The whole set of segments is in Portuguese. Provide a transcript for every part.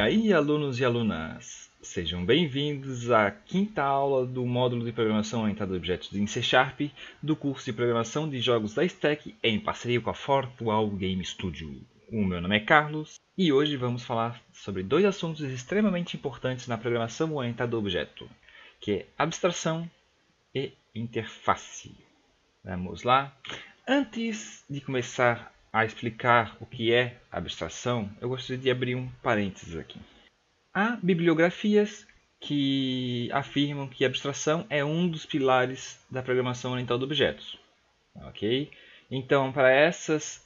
aí, alunos e alunas, sejam bem-vindos à quinta aula do módulo de programação orientada a objetos em C Sharp do curso de programação de jogos da Stack em parceria com a Fortual Game Studio. O meu nome é Carlos e hoje vamos falar sobre dois assuntos extremamente importantes na programação orientada a objeto, que é abstração e interface. Vamos lá? Antes de começar a explicar o que é abstração, eu gostaria de abrir um parênteses aqui. Há bibliografias que afirmam que abstração é um dos pilares da programação orientada a objetos. Ok? Então, para essas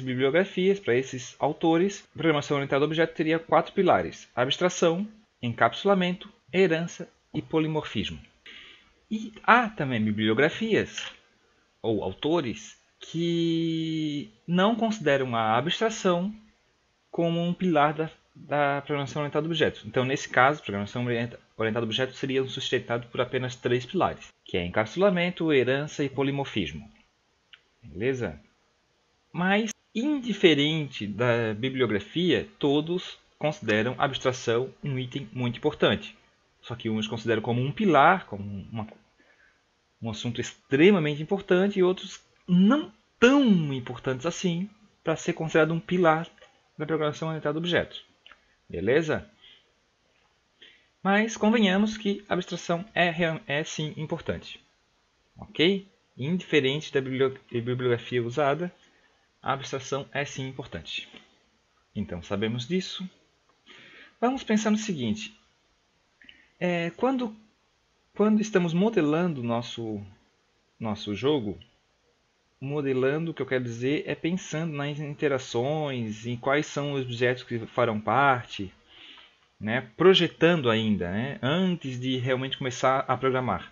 bibliografias, para esses autores, a programação orientada a objetos teria 4 pilares: abstração, encapsulamento, herança e polimorfismo. E há também bibliografias ou autores que não consideram a abstração como um pilar da programação orientada a objetos. Então, nesse caso, a programação orientada a objetos seria sustentado por apenas 3 pilares, que é encapsulamento, herança e polimorfismo. Beleza? Mas, indiferente da bibliografia, todos consideram a abstração um item muito importante. Só que uns consideram como um pilar, como um assunto extremamente importante, e outros não tão importantes assim para ser considerado um pilar da programação orientada a objetos. Beleza? Mas convenhamos que a abstração é sim importante. Ok? Indiferente da bibliografia usada, a abstração é sim importante. Então, sabemos disso. Vamos pensar no seguinte. Quando estamos modelando nosso jogo, modelando, o que eu quero dizer é pensando nas interações, em quais são os objetos que farão parte, né? Projetando ainda, né? Antes de realmente começar a programar.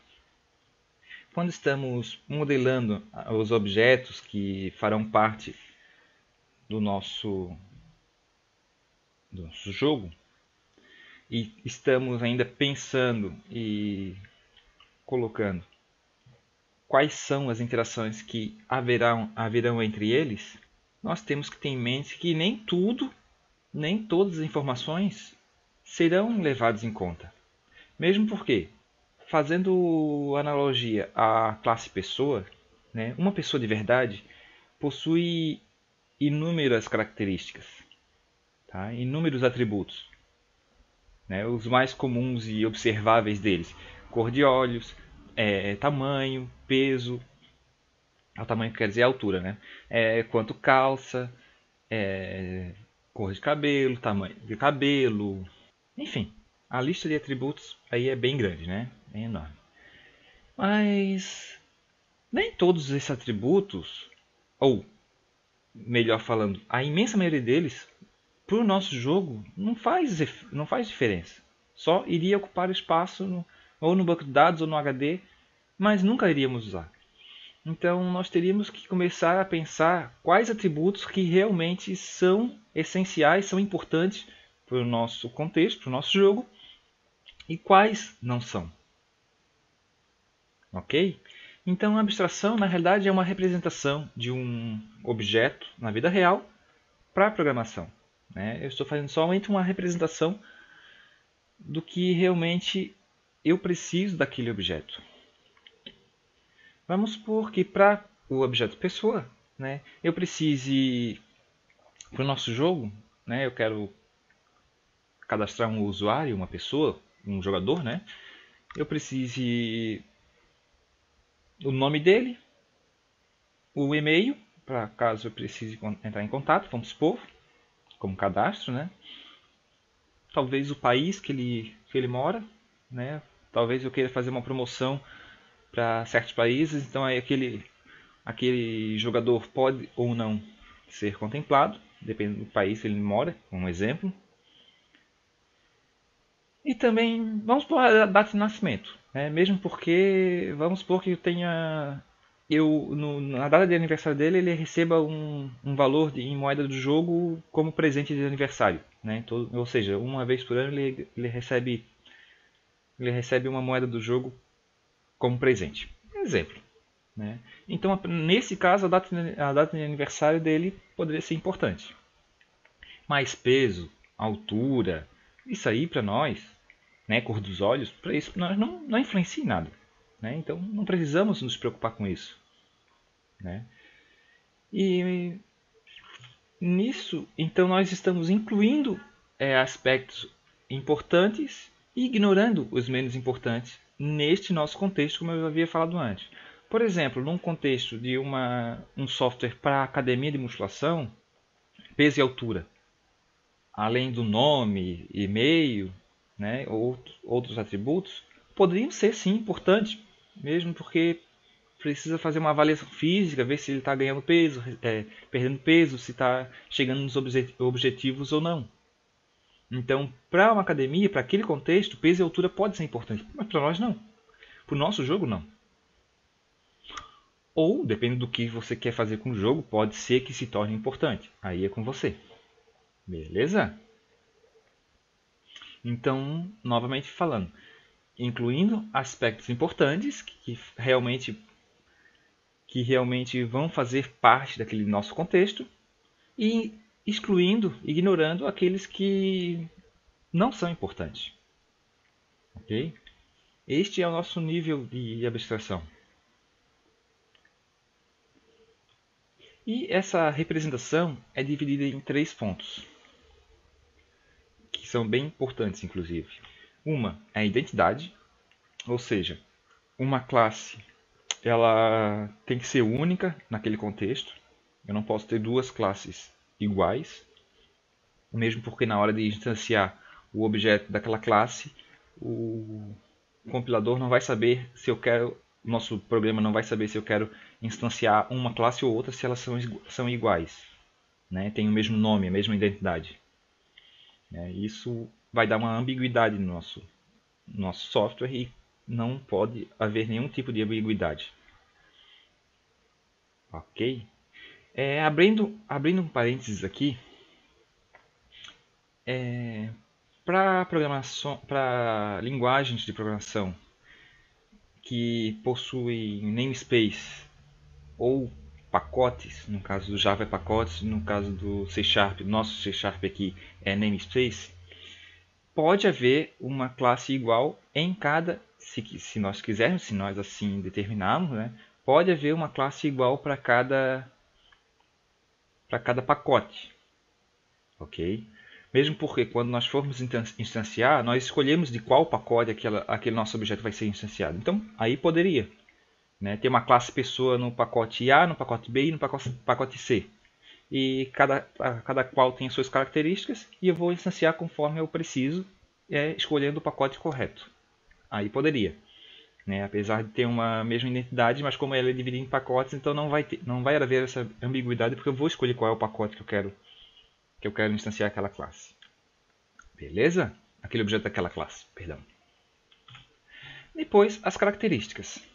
Quando estamos modelando os objetos que farão parte do nosso jogo e estamos ainda pensando e colocando quais são as interações que haverão entre eles, nós temos que ter em mente que nem todas as informações serão levadas em conta. Mesmo porque, fazendo analogia à classe pessoa, né, uma pessoa de verdade possui inúmeras características, tá? Inúmeros atributos. Né, os mais comuns e observáveis deles: cor de olhos, tamanho, peso, o tamanho quer dizer a altura, né? Quanto calça, cor de cabelo, tamanho de cabelo, enfim, a lista de atributos aí é bem grande, né? Bem enorme. Mas nem todos esses atributos, ou melhor falando, a imensa maioria deles, para o nosso jogo não faz diferença. Só iria ocupar espaço ou no banco de dados ou no HD, mas nunca iríamos usar. Então nós teríamos que começar a pensar quais atributos que realmente são essenciais, são importantes para o nosso contexto, para o nosso jogo, e quais não são. Ok? Então a abstração, na realidade, é uma representação de um objeto na vida real para a programação. Né? Eu estou fazendo somente uma representação do que realmente eu preciso daquele objeto. Vamos supor que para o objeto pessoa, né, eu precise, para o nosso jogo, né, eu quero cadastrar um usuário, uma pessoa, um jogador, né, eu precise o nome dele, o e-mail, para caso eu precise entrar em contato, vamos supor, como cadastro, né, talvez o país que ele mora, né, talvez eu queira fazer uma promoção para certos países, então aí aquele jogador pode ou não ser contemplado, dependendo do país que ele mora, um exemplo. E também vamos por a data de nascimento, né? Mesmo porque vamos supor que na data de aniversário dele ele receba um valor em moeda do jogo como presente de aniversário, né? Ou seja, uma vez por ano ele recebe uma moeda do jogo como presente. Exemplo. Né? Então, nesse caso, a data de aniversário dele poderia ser importante. Mas peso, altura, isso aí para nós, né, cor dos olhos, para isso nós não influencia em nada. Né? Então não precisamos nos preocupar com isso. Né? E nisso, então nós estamos incluindo aspectos importantes e ignorando os menos importantes neste nosso contexto, como eu havia falado antes. Por exemplo, num contexto de um software para academia de musculação, peso e altura, além do nome, e-mail, né, ou outros atributos, poderiam ser sim importantes, mesmo porque precisa fazer uma avaliação física, ver se ele está ganhando peso, perdendo peso, se está chegando nos objetivos ou não. Então, para uma academia, para aquele contexto, peso e altura pode ser importante, mas para nós não. Para o nosso jogo, não. Ou, depende do que você quer fazer com o jogo, pode ser que se torne importante. Aí é com você. Beleza? Então, novamente falando, incluindo aspectos importantes que realmente vão fazer parte daquele nosso contexto e excluindo, ignorando aqueles que não são importantes. Ok? Este é o nosso nível de abstração. E essa representação é dividida em 3 pontos, que são bem importantes, inclusive. Uma é a identidade, ou seja, uma classe ela tem que ser única naquele contexto. Eu não posso ter duas classes iguais, mesmo porque na hora de instanciar o objeto daquela classe, o compilador não vai saber se eu quero, nosso programa não vai saber se eu quero instanciar uma classe ou outra se elas são iguais, né? Tem o mesmo nome, a mesma identidade. Isso vai dar uma ambiguidade no nosso software e não pode haver nenhum tipo de ambiguidade. Ok? Abrindo um parênteses aqui, para linguagens de programação que possuem namespace ou pacotes, no caso do Java é pacotes, no caso do C Sharp, nosso C Sharp aqui é namespace, pode haver uma classe igual em cada, se nós quisermos, se nós assim determinarmos, né, pode haver uma classe igual para cada pacote, ok? Mesmo porque quando nós formos instanciar, nós escolhemos de qual pacote aquele nosso objeto vai ser instanciado. Então, aí poderia, né, ter uma classe pessoa no pacote A, no pacote B e no pacote C. E cada qual tem as suas características e eu vou instanciar conforme eu preciso, escolhendo o pacote correto. Aí poderia. Né, apesar de ter uma mesma identidade, mas como ela é dividida em pacotes, então não vai haver essa ambiguidade, porque eu vou escolher qual é o pacote que eu quero instanciar aquela classe. Beleza? Aquele objeto daquela classe, perdão. Depois, as características.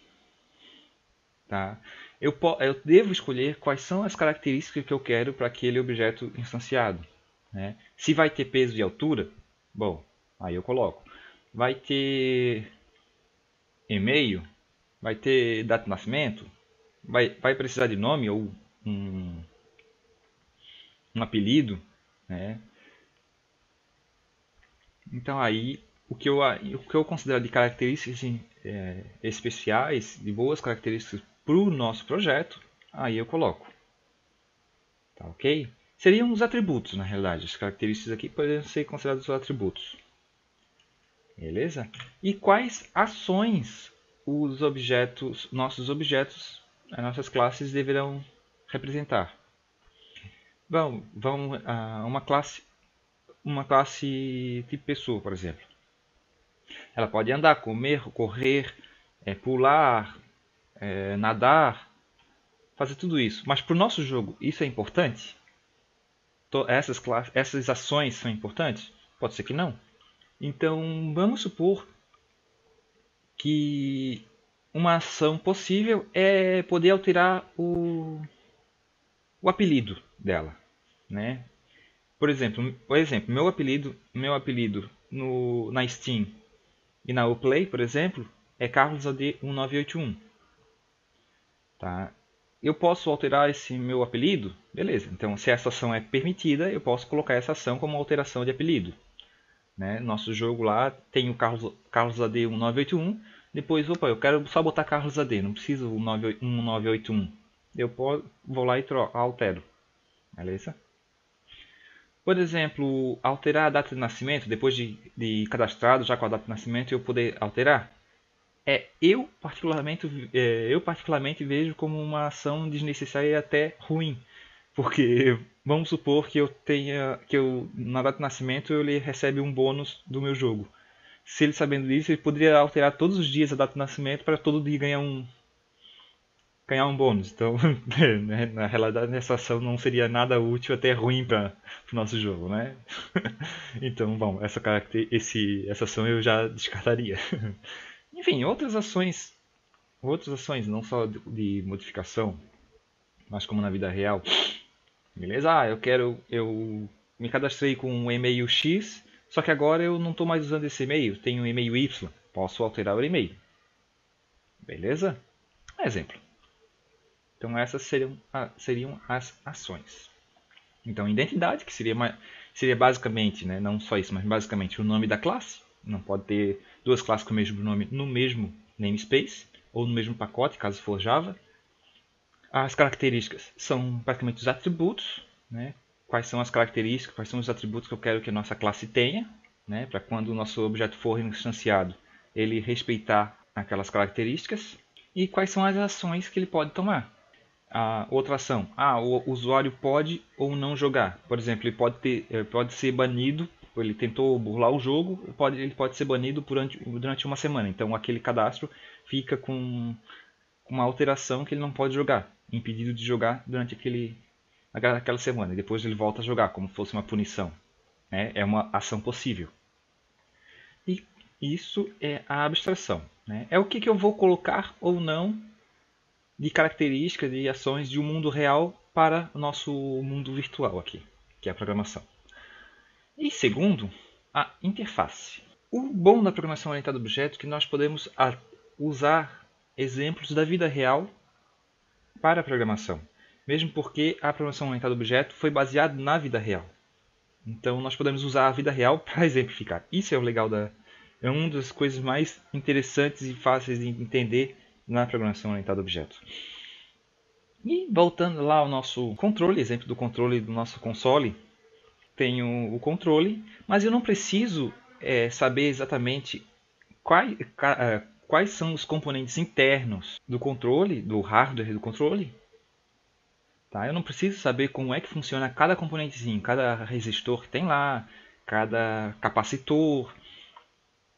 Tá? Eu devo escolher quais são as características que eu quero para aquele objeto instanciado. Né? Se vai ter peso e altura, bom, aí eu coloco. Vai ter e-mail, vai ter data de nascimento, vai precisar de nome ou um apelido, né? Então aí o que eu considero de características especiais, de boas características para o nosso projeto, aí eu coloco. Tá ok? Seriam os atributos, na realidade. As características aqui poderiam ser consideradas os atributos. Beleza? E quais ações os objetos, nossos objetos, as nossas classes deverão representar? Bom, uma classe tipo pessoa, por exemplo. Ela pode andar, comer, correr, pular, nadar, fazer tudo isso. Mas para o nosso jogo, isso é importante? Essas ações são importantes? Pode ser que não. Então, vamos supor que uma ação possível é poder alterar o apelido dela, né? Por exemplo, meu apelido na Steam e na Uplay, por exemplo, é Carlos AD1981. Tá? eu posso alterar esse meu apelido? Beleza, então se essa ação é permitida, eu posso colocar essa ação como alteração de apelido. Né? Nosso jogo lá tem o Carlos AD 1981, depois, opa, eu quero só botar Carlos AD, não preciso 1981. Eu vou lá e altero. Beleza? Por exemplo, alterar a data de nascimento, depois de cadastrado já com a data de nascimento, eu poder alterar. Eu particularmente vejo como uma ação desnecessária e até ruim. Porque vamos supor que na data de nascimento ele recebe um bônus do meu jogo. Se ele sabendo disso, ele poderia alterar todos os dias a data de nascimento para todo dia ganhar um bônus. Então, né, na realidade, essa ação não seria nada útil, até ruim para o nosso jogo, né? Então, bom, essa ação eu já descartaria. Enfim, outras ações, não só de modificação, mas como na vida real. Beleza? Eu me cadastrei com um e-mail X, só que agora eu não estou mais usando esse e-mail, tenho um e-mail Y. Posso alterar o e-mail. Beleza? Exemplo. Então essas seriam as ações. Então identidade, que seria basicamente, né, não só isso, mas basicamente o nome da classe. Não pode ter duas classes com o mesmo nome no mesmo namespace ou no mesmo pacote, caso for Java. As características são praticamente os atributos, né? Quais são as características, quais são os atributos que eu quero que a nossa classe tenha, né? Para quando o nosso objeto for instanciado, ele respeitar aquelas características. E quais são as ações que ele pode tomar. Outra ação, o usuário pode ou não jogar. Por exemplo, ele pode ser banido, ele tentou burlar o jogo, ele pode ser banido durante uma semana. Então aquele cadastro fica com uma alteração que ele não pode jogar, impedido de jogar durante aquela semana. E depois ele volta a jogar, como se fosse uma punição. Né? É uma ação possível. E isso é a abstração. Né? É o que eu vou colocar ou não de características de ações de um mundo real para o nosso mundo virtual aqui, que é a programação. E segundo, a interface. O bom da programação orientada a objetos é que nós podemos usar exemplos da vida real para a programação, mesmo porque a programação orientada a objetos foi baseada na vida real. Então nós podemos usar a vida real para exemplificar. Isso é o legal é uma das coisas mais interessantes e fáceis de entender na programação orientada a objetos. E voltando lá ao nosso controle, exemplo do controle do nosso console, tenho o controle, mas eu não preciso saber exatamente quais são os componentes internos do controle, do hardware do controle. Tá? Eu não preciso saber como é que funciona cada componentezinho, cada resistor que tem lá, cada capacitor,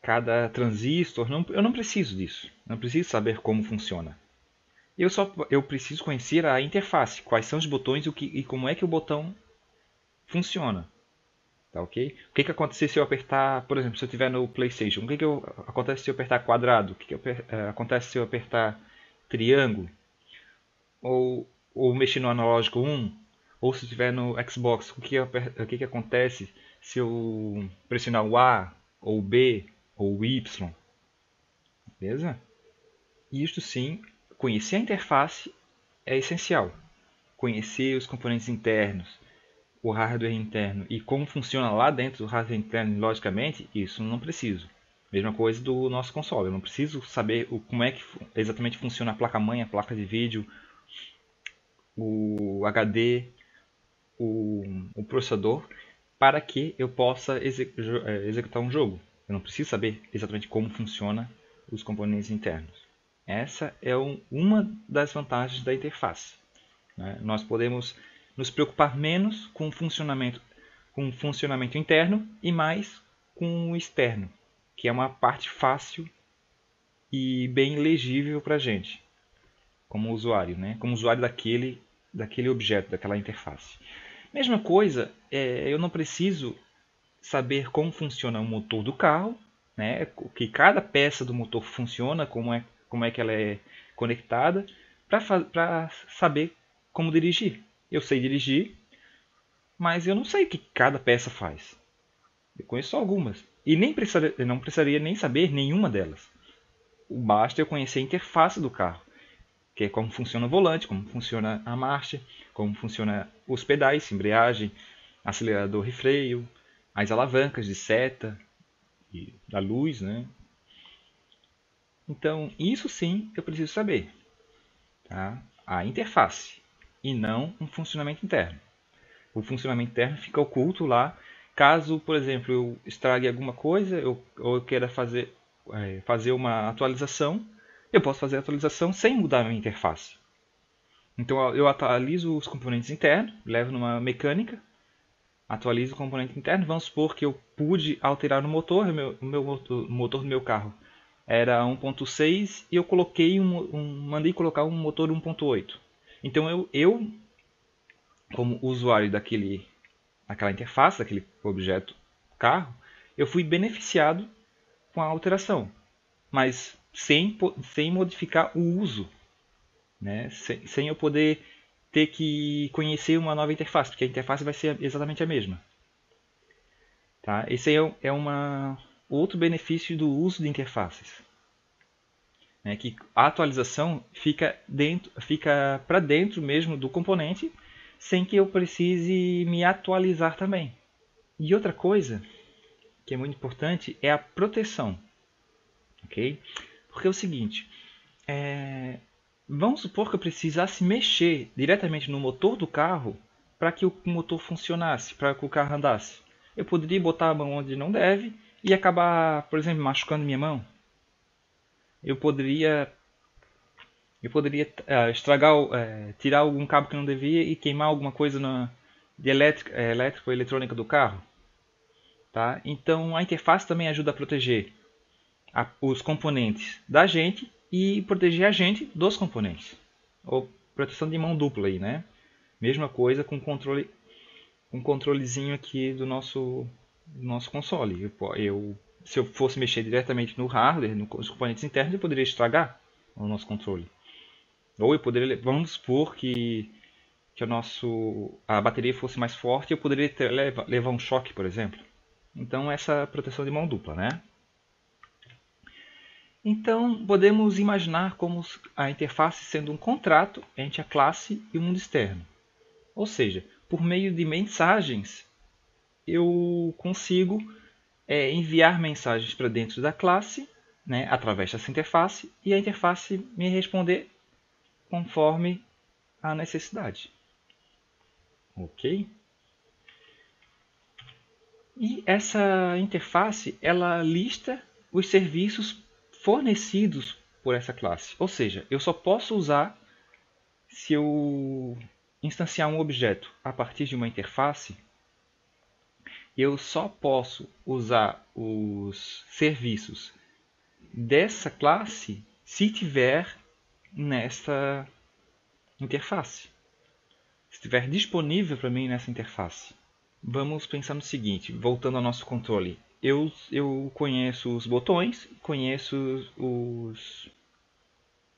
cada transistor. Eu não preciso disso. Não preciso saber como funciona. Eu preciso conhecer a interface, quais são os botões e como é que o botão funciona. Tá, ok? O que acontece se eu apertar, por exemplo, se eu estiver no PlayStation? O que acontece se eu apertar quadrado? O que acontece se eu apertar triângulo? Ou mexer no analógico 1? Ou se estiver no Xbox, o que acontece se eu pressionar o A, ou o B, ou o Y? Beleza? Isto sim, conhecer a interface é essencial. Conhecer os componentes internos, o hardware interno e como funciona lá dentro do hardware interno, logicamente, isso não preciso. Mesma coisa do nosso console. Eu não preciso saber como é que exatamente funciona a placa-mãe, a placa de vídeo, o HD, o processador, para que eu possa executar um jogo. Eu não preciso saber exatamente como funciona os componentes internos. Essa é uma das vantagens da interface. Né? Nós podemos nos preocupar menos com o funcionamento interno e mais com o externo, que é uma parte fácil e bem legível para a gente, como usuário, né? Como usuário daquele objeto, daquela interface. Mesma coisa, eu não preciso saber como funciona o motor do carro, né? Que cada peça do motor funciona, como é que ela é conectada, para saber como dirigir. Eu sei dirigir, mas eu não sei o que cada peça faz. Eu conheço algumas. E eu não precisaria nem saber nenhuma delas. Basta eu conhecer a interface do carro. que é como funciona o volante, como funciona a marcha, como funciona os pedais, embreagem, acelerador e freio, as alavancas de seta e da luz, né? Então, isso sim eu preciso saber, tá? A interface e não um funcionamento interno. O funcionamento interno fica oculto lá. Caso, por exemplo, eu estrague alguma coisa ou eu queira fazer uma atualização, eu posso fazer a atualização sem mudar a minha interface. Então eu atualizo os componentes internos, levo numa mecânica, atualizo o componente interno. Vamos supor que eu pude alterar no motor, o motor do meu carro era 1.6 e eu coloquei mandei colocar um motor 1.8. Então eu como usuário daquela interface, daquele objeto carro, eu fui beneficiado com a alteração, mas sem modificar o uso, né? Sem eu poder ter que conhecer uma nova interface, porque a interface vai ser exatamente a mesma. Tá? Esse aí é outro benefício do uso de interfaces. Né? Que a atualização fica para dentro mesmo do componente, sem que eu precise me atualizar também. E outra coisa que é muito importante é a proteção. Okay? Porque é o seguinte, vamos supor que eu precisasse mexer diretamente no motor do carro para que o motor funcionasse, para que o carro andasse. Eu poderia botar a mão onde não deve e acabar, por exemplo, machucando minha mão. Eu poderia estragar, tirar algum cabo que não devia e queimar alguma coisa de elétrica ou eletrônica do carro. Tá? Então a interface também ajuda a proteger os componentes da gente e proteger a gente dos componentes. Ou proteção de mão dupla aí, né? Mesma coisa com um controlezinho aqui do nosso console. Se eu fosse mexer diretamente no hardware, nos componentes internos, eu poderia estragar o nosso controle. Ou eu poderia, vamos supor que a bateria fosse mais forte, eu poderia levar um choque, por exemplo. Então essa proteção de mão dupla, né? Então podemos imaginar como a interface sendo um contrato entre a classe e o mundo externo. Ou seja, por meio de mensagens, eu consigo enviar mensagens para dentro da classe, né, através dessa interface, e a interface me responder conforme a necessidade. Ok? E essa interface ela lista os serviços fornecidos por essa classe. Ou seja, eu só posso usar se eu instanciar um objeto a partir de uma interface. Eu só posso usar os serviços dessa classe se tiver nessa interface. Se estiver disponível para mim nessa interface. Vamos pensar no seguinte, voltando ao nosso controle. Eu conheço os botões, conheço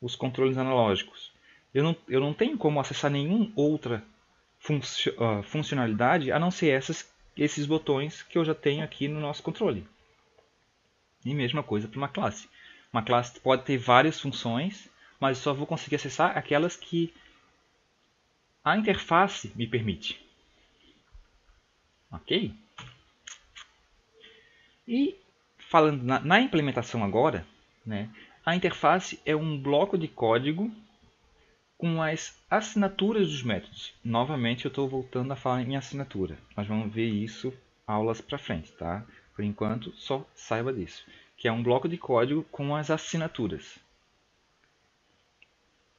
os controles analógicos. Eu não tenho como acessar nenhuma outra funcionalidade a não ser esses botões que eu já tenho aqui no nosso controle. E mesma coisa para uma classe. Uma classe pode ter várias funções, mas eu só vou conseguir acessar aquelas que a interface me permite. Ok? E falando na implementação agora, né, a interface é um bloco de código com as assinaturas dos métodos. Novamente eu estou voltando a falar em assinatura. Nós vamos ver isso aulas para frente, tá? Por enquanto, só saiba disso. Que é um bloco de código com as assinaturas.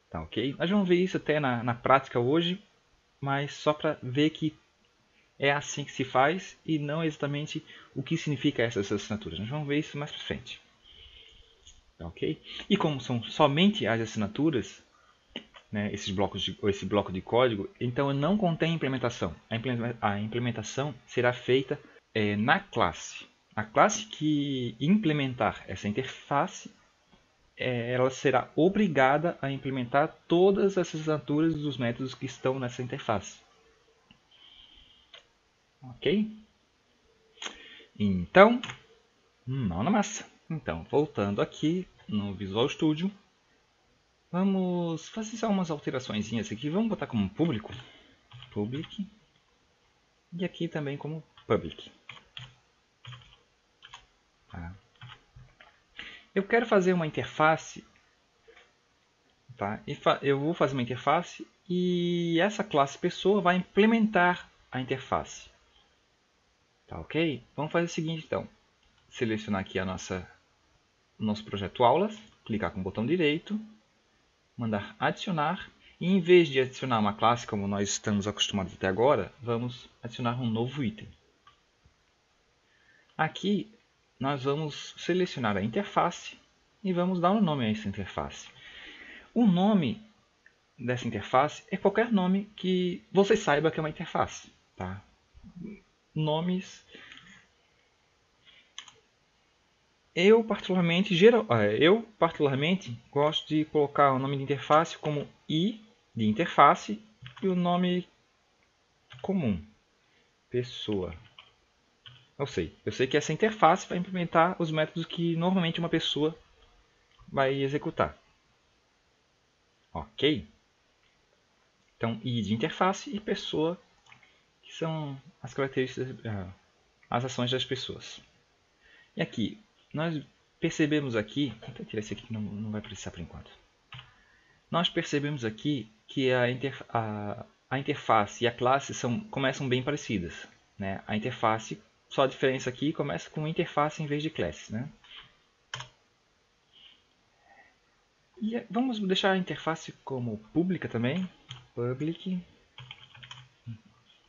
Tá ok? Nós vamos ver isso até na prática hoje, mas só para ver que é assim que se faz e não exatamente o que significa essas assinaturas. Nós vamos ver isso mais para frente. Tá ok? E como são somente as assinaturas, né, esse bloco de código, então não contém implementação. A implementação será feita na classe. A classe que implementar essa interface, ela será obrigada a implementar todas as assinaturas dos métodos que estão nessa interface. Ok? Então, mão na massa. Então, voltando aqui no Visual Studio, Vamos fazer só umas alterações aqui. Vamos botar como público. Public. E aqui também como public. Tá? Eu quero fazer uma interface. Tá? Eu vou fazer uma interface e essa classe pessoa vai implementar a interface. Tá ok? Vamos fazer o seguinte então. Selecionar aqui nosso projeto aulas. Clicar com o botão direito. Mandar adicionar. E em vez de adicionar uma classe como nós estamos acostumados até agora, vamos adicionar um novo item. Aqui nós vamos selecionar a interface e vamos dar um nome a essa interface. O nome dessa interface é qualquer nome que você saiba que é uma interface. Tá? Nomes. Eu particularmente gosto de colocar o nome de interface como I de interface e o nome comum, pessoa. Eu sei que essa interface vai implementar os métodos que normalmente uma pessoa vai executar. Ok? Então, I de interface e pessoa, que são as características, as ações das pessoas. E aqui, nós percebemos aqui, vou tirar esse aqui que não vai precisar por enquanto. Nós percebemos aqui que a interface e a classe começam bem parecidas. Né? A interface, só a diferença aqui, começa com interface em vez de classe. Né? E vamos deixar a interface como pública também. Public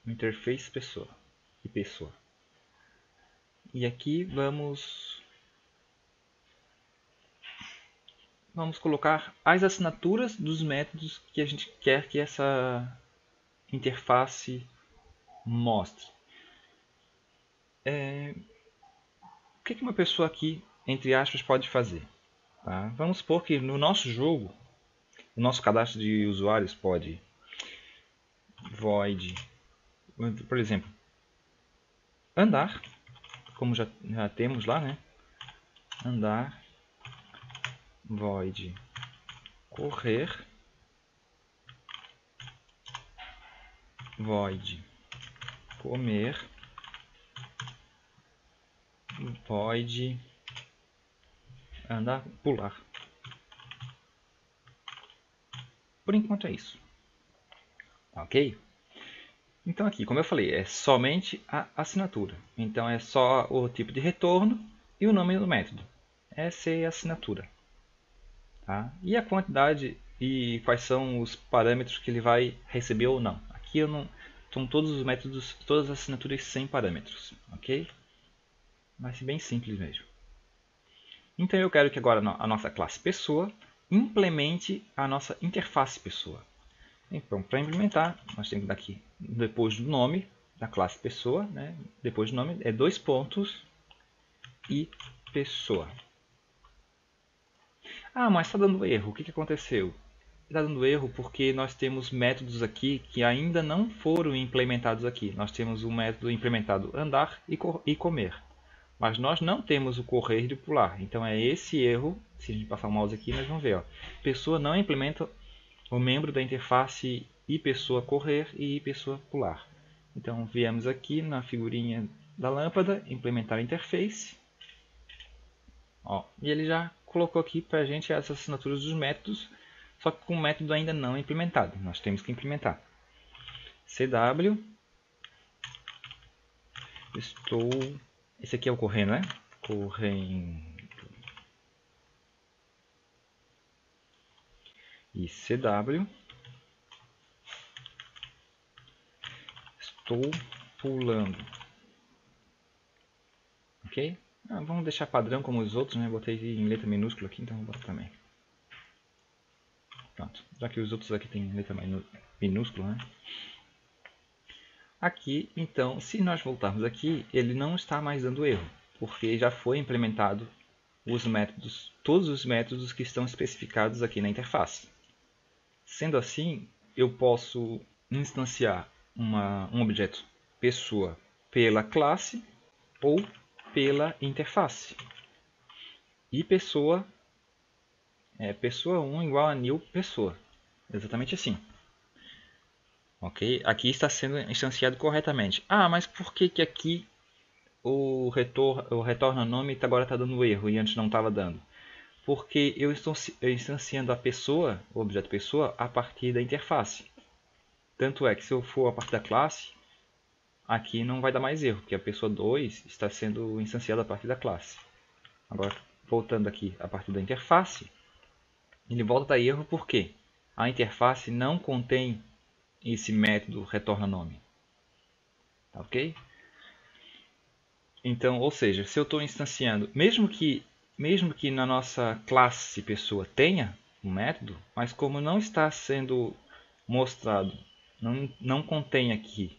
interface pessoa e pessoa. E aqui vamos colocar as assinaturas dos métodos que a gente quer que essa interface mostre. O que uma pessoa aqui, entre aspas, pode fazer? Tá? Vamos supor que no nosso jogo, o nosso cadastro de usuários pode void, por exemplo, andar, como já temos lá, né? Andar, void, correr, void, comer, void, andar, pular. Por enquanto é isso. Ok? Então aqui, como eu falei, é somente a assinatura. Então é só o tipo de retorno e o nome do método. Essa é a assinatura. Tá? E a quantidade e quais são os parâmetros que ele vai receber ou não. Aqui são todos os métodos, todas as assinaturas sem parâmetros. Ok? Vai ser bem simples mesmo. Então eu quero que agora a nossa classe pessoa implemente a nossa interface pessoa. Então, para implementar, nós temos daqui, depois do nome da classe pessoa, né? Depois do nome é 2 pontos e pessoa. Ah, mas está dando erro. O que aconteceu? Está dando erro porque nós temos métodos aqui que ainda não foram implementados aqui. Nós temos o método implementado andar e comer. Mas nós não temos o correr e o pular. Então é esse erro. Se a gente passar o mouse aqui, nós vamos ver. Ó. Pessoa não implementa o membro da interface e pessoa correr e pessoa pular. Então viemos aqui na figurinha da lâmpada, implementar interface. Ó, e ele já colocou aqui para a gente as assinaturas dos métodos, só que com o método ainda não implementado. Nós temos que implementar. CW. Esse aqui é o correndo, né? Correndo. E CW. Estou pulando. Ok? Vamos deixar padrão como os outros, né? Botei em letra minúscula aqui, então vou botar também. Pronto. Já que os outros aqui tem letra minúscula, né? Aqui, então, se nós voltarmos aqui, ele não está mais dando erro, porque já foi implementado os métodos, todos os métodos que estão especificados aqui na interface. Sendo assim, eu posso instanciar um objeto pessoa pela classe ou pela interface. E pessoa pessoa 1 igual a new pessoa. Exatamente assim. Ok? Aqui está sendo instanciado corretamente. Ah, mas por que que aqui o retorna nome agora está dando erro e antes não estava dando? Porque eu estou instanciando a pessoa, o objeto pessoa, a partir da interface. Tanto é que se eu for a partir da classe, aqui não vai dar mais erro, porque a pessoa 2 está sendo instanciada a partir da classe. Agora, voltando aqui a partir da interface, ele volta a dar erro porque a interface não contém esse método retorna nome. Ok? Então, ou seja, se eu estou instanciando, mesmo que na nossa classe pessoa tenha um método, mas como não está sendo mostrado, não contém aqui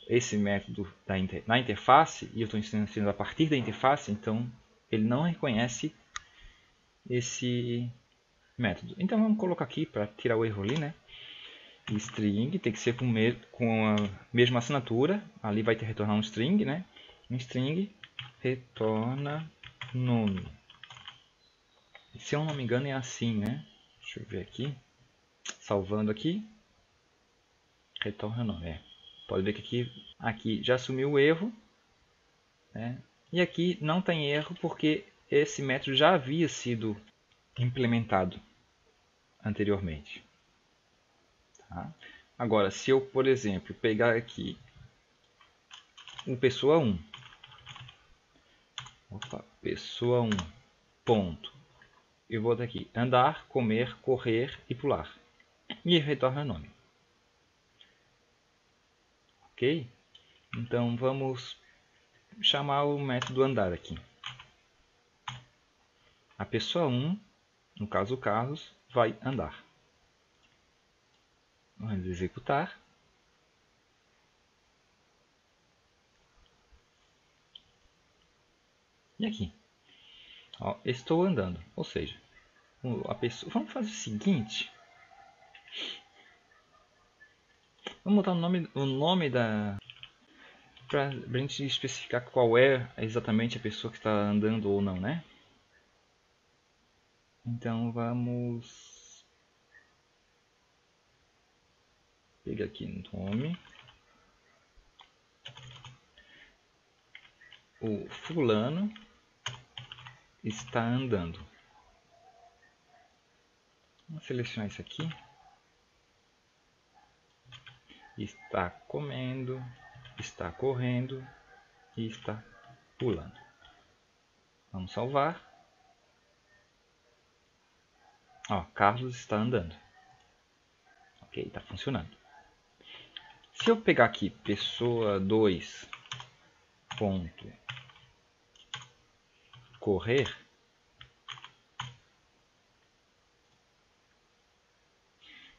esse método na interface, e eu estou instanciando a partir da interface, então ele não reconhece esse método. Então vamos colocar aqui para tirar o erro ali, né? String tem que ser com a mesma assinatura, ali vai ter retornar um string, né? Um string retorna nome. Se eu não me engano é assim, né? Deixa eu ver aqui. Salvando aqui. Retorna nome. Pode ver que aqui já assumiu o erro. Né? E aqui não tem erro porque esse método já havia sido implementado anteriormente. Tá? Agora, se eu, por exemplo, pegar aqui o pessoa 1. Pessoa 1. Ponto. Eu vou aqui andar, comer, correr e pular. E retorna nome. Ok? Então vamos chamar o método andar aqui. A pessoa 1, no caso o Carlos, vai andar. Vamos executar. E aqui. Ó, estou andando. Ou seja, a pessoa... Vamos fazer o seguinte. Vamos botar o nome da... Para a gente especificar qual é exatamente a pessoa que está andando ou não, né? Então vamos pegar aqui no nome. O fulano está andando. Vamos selecionar isso aqui. Está comendo, está correndo e está pulando. Vamos salvar. Ó, Carlos está andando. Ok, está funcionando. Se eu pegar aqui pessoa 2 ponto correr,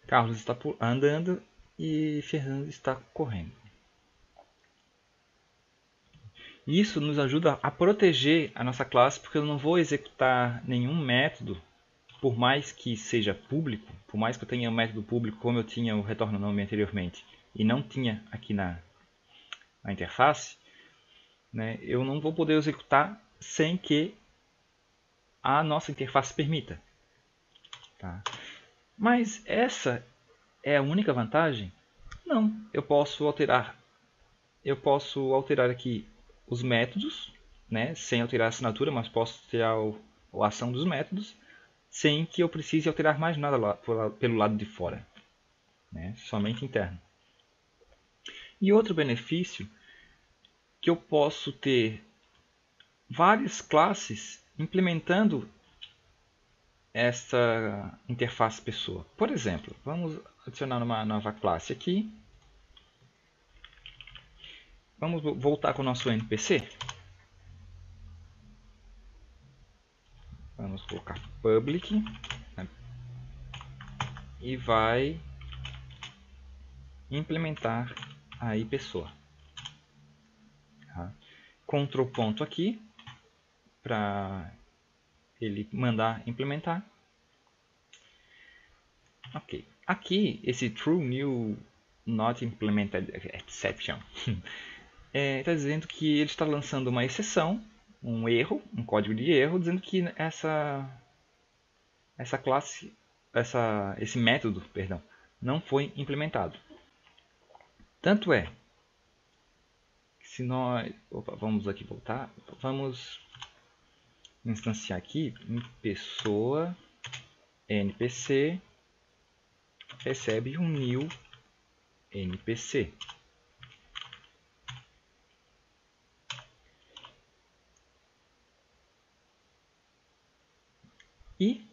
Carlos está andando e Fernando está correndo. Isso nos ajuda a proteger a nossa classe, porque eu não vou executar nenhum método, por mais que seja público, por mais que eu tenha um método público como eu tinha o retorno nome anteriormente, e não tinha aqui na interface, né, eu não vou poder executar sem que a nossa interface permita. Tá? Mas essa é a única vantagem? Não, eu posso alterar aqui os métodos, né, sem alterar a assinatura, mas posso alterar a ação dos métodos, sem que eu precise alterar mais nada lá, pelo lado de fora, né, somente interno. E outro benefício, que eu posso ter várias classes implementando essa interface pessoa. Por exemplo, vamos adicionar uma nova classe aqui. Vamos voltar com o nosso NPC. Vamos colocar public, né? E vai implementar aí pessoa. Tá? Ctrl ponto aqui para ele mandar implementar. Ok. Aqui esse true new not implemented exception está dizendo que ele está lançando uma exceção, um erro, um código de erro, dizendo que esse método, perdão, não foi implementado. Tanto é que se nós, vamos aqui voltar, vamos instanciar aqui em pessoa npc recebe um new npc. E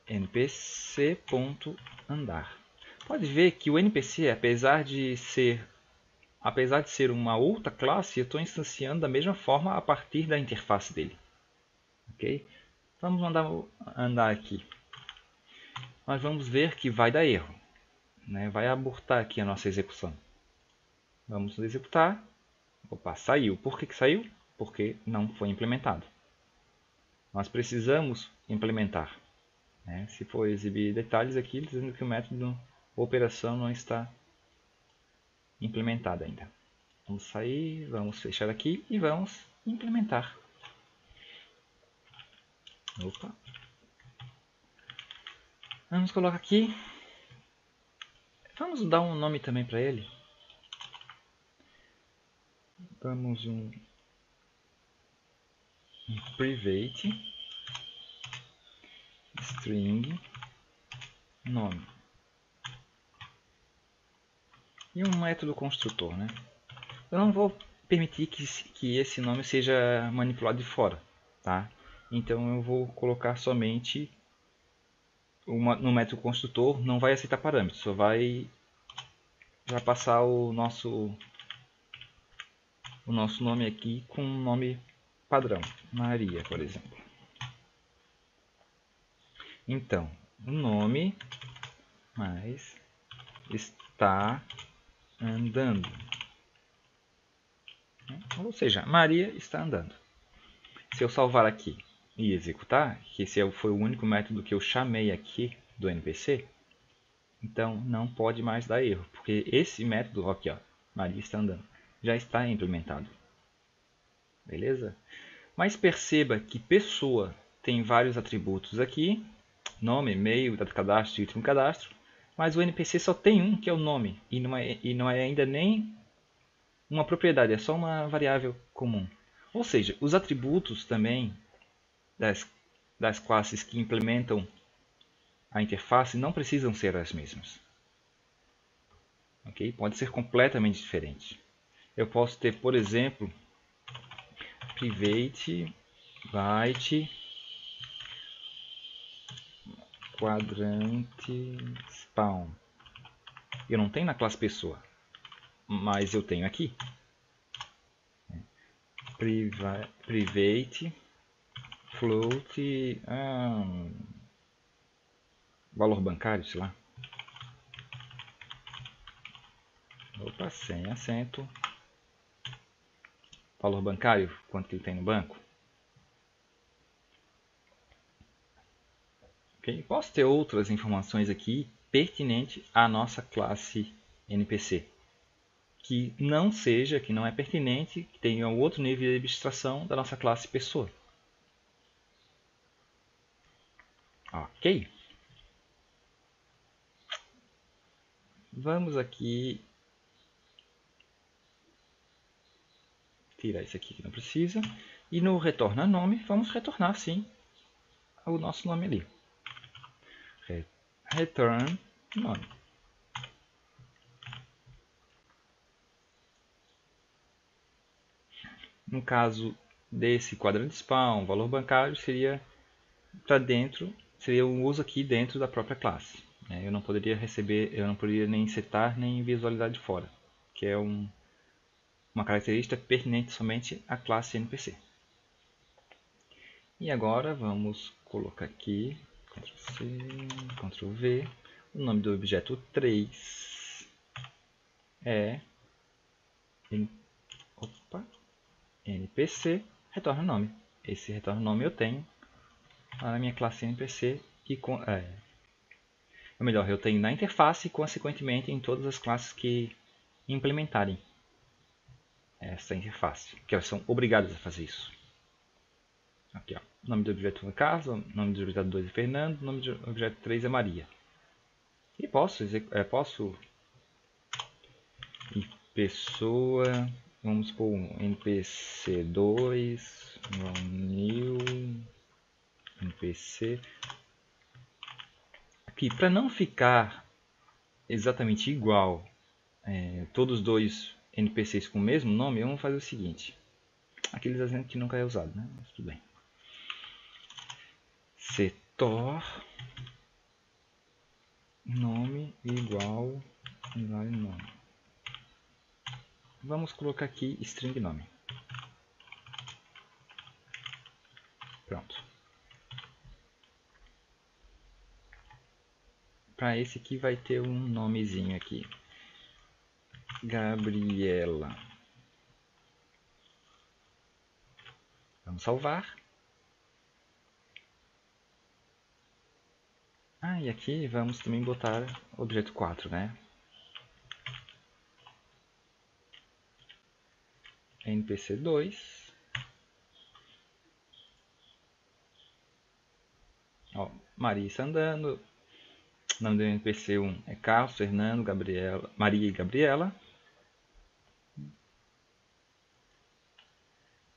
npc.andar. Pode ver que o npc, apesar de ser uma outra classe, eu estou instanciando da mesma forma a partir da interface dele. Ok? Vamos andar aqui. Nós vamos ver que vai dar erro, né? Vai abortar aqui a nossa execução. Vamos executar. Opa, saiu. Por que saiu? Porque não foi implementado. Nós precisamos implementar. Né? Se for exibir detalhes aqui, dizendo que o método operação não está implementado ainda. Vamos sair, vamos fechar aqui e vamos implementar. Opa. Vamos colocar aqui. Vamos dar um nome também para ele. Damos um private string nome. E um método construtor, né? Eu não vou permitir que esse nome seja manipulado de fora, tá? Então eu vou colocar somente no método construtor, não vai aceitar parâmetros, só vai passar o nosso nome aqui com um nome padrão, Maria, por exemplo. Então, o nome mais está andando. Ou seja, Maria está andando. Se eu salvar aqui e executar, que esse foi o único método que eu chamei aqui do NPC, então não pode mais dar erro, porque esse método, aqui, ó, Maria está andando, já está implementado. Beleza? Mas perceba que pessoa tem vários atributos aqui, nome, e-mail, data de cadastro e último cadastro, mas o NPC só tem um, que é o nome, e não é ainda nem uma propriedade, é só uma variável comum. Ou seja, os atributos também das classes que implementam a interface não precisam ser as mesmas. Okay? Pode ser completamente diferente. Eu posso ter, por exemplo, private byte quadrante spawn. Eu não tenho na classe pessoa, mas eu tenho aqui. Private float valor bancário, sei lá. Opa, sem acento. Valor bancário, quanto ele tem no banco. Okay? Posso ter outras informações aqui pertinentes à nossa classe NPC. Que não é pertinente, que tenha um outro nível de abstração da nossa classe pessoa. Ok. Vamos aqui tirar isso aqui que não precisa. E no retorna nome, vamos retornar sim o nosso nome ali. Return nome. No caso desse quadrante spawn, valor bancário seria para dentro, seria um uso aqui dentro da própria classe. Eu não poderia nem setar nem visualizar de fora, que é uma característica pertinente somente à classe NPC. E agora vamos colocar aqui, Ctrl+C, Ctrl+V, o nome do objeto 3 é NPC, retorna nome. Esse retorna nome eu tenho na minha classe NPC e eu tenho na interface e consequentemente em todas as classes que implementarem essa interface, que elas são obrigadas a fazer isso. Aqui, ó. O nome do objeto 1 é Carlos, o nome do objeto 2 é Fernando, o nome do objeto 3 é Maria. E posso ir pessoa, vamos pôr um NPC2, new, NPC. Aqui, para não ficar exatamente igual todos os dois NPCs com o mesmo nome, vamos fazer o seguinte. Aqueles exemplos que nunca é usado, né? Mas tudo bem. Setor nome igual nome. Vamos colocar aqui string nome. Pronto. Para esse aqui vai ter um nomezinho aqui. Gabriela. Vamos salvar. E aqui vamos também botar o objeto 4, né? NPC2. Ó, Maria está andando. O nome do NPC1 é Carlos, Fernando, Gabriela, Maria e Gabriela.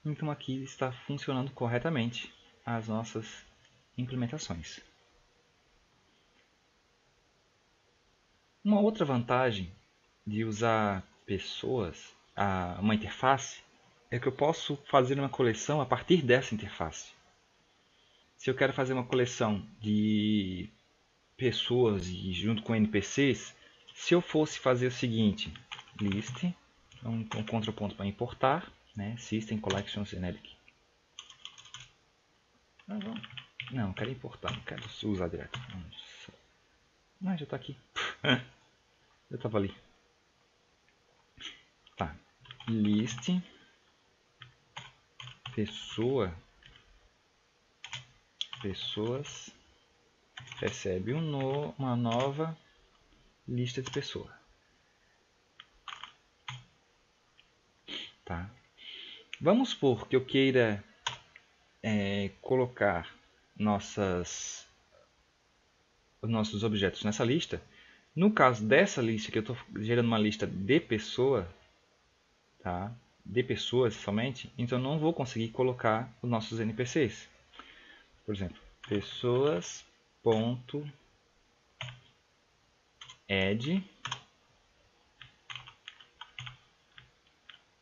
Então aqui está funcionando corretamente as nossas implementações. Uma outra vantagem de usar pessoas, uma interface, é que eu posso fazer uma coleção a partir dessa interface. Se eu quero fazer uma coleção de pessoas e junto com NPCs, se eu fosse fazer o seguinte, list, um contraponto para importar, né, System Collection Generic. Não, quero importar, não quero usar direto. Já está aqui. Já estava ali. Tá. List pessoas recebe uma nova lista de pessoa. Tá. Vamos supor que eu queira colocar os nossos objetos nessa lista. No caso dessa lista, que eu estou gerando uma lista de pessoa, tá? De pessoas somente, então eu não vou conseguir colocar os nossos NPCs. Por exemplo, pessoas.add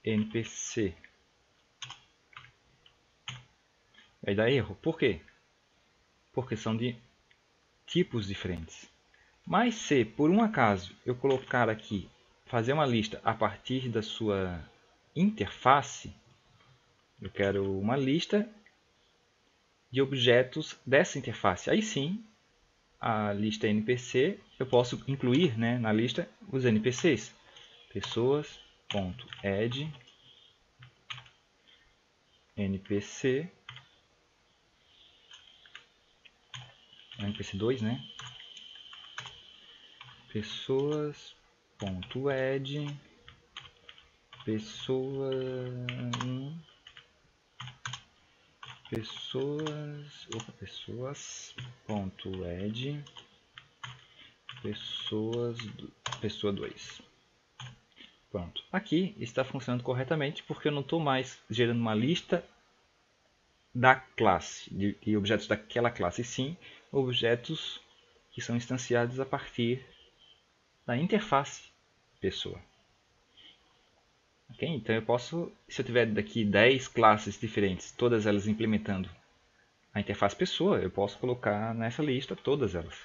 NPC. Vai dar erro. Por quê? Porque são de tipos diferentes. Mas se por um acaso eu colocar aqui, fazer uma lista a partir da sua interface, eu quero uma lista de objetos dessa interface. Aí sim, a lista NPC, eu posso incluir, né, na lista os NPCs. Pessoas.add NPC, NPC2, né? Pessoas.add pessoas.add pessoa 2. Pronto. Aqui está funcionando corretamente porque eu não estou mais gerando uma lista da classe, de objetos daquela classe, e sim objetos que são instanciados a partir da interface pessoa. Okay? Então eu posso, se eu tiver daqui 10 classes diferentes, todas elas implementando a interface pessoa, eu posso colocar nessa lista todas elas.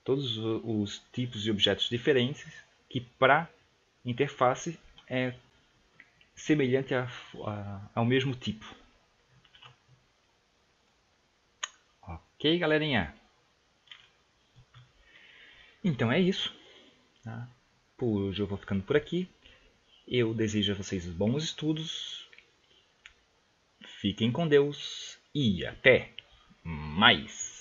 Todos os tipos de objetos diferentes que para interface é semelhante ao mesmo tipo. Ok, galerinha? Então é isso. Tá? Por hoje eu vou ficando por aqui. Eu desejo a vocês bons estudos. Fiquem com Deus e até mais!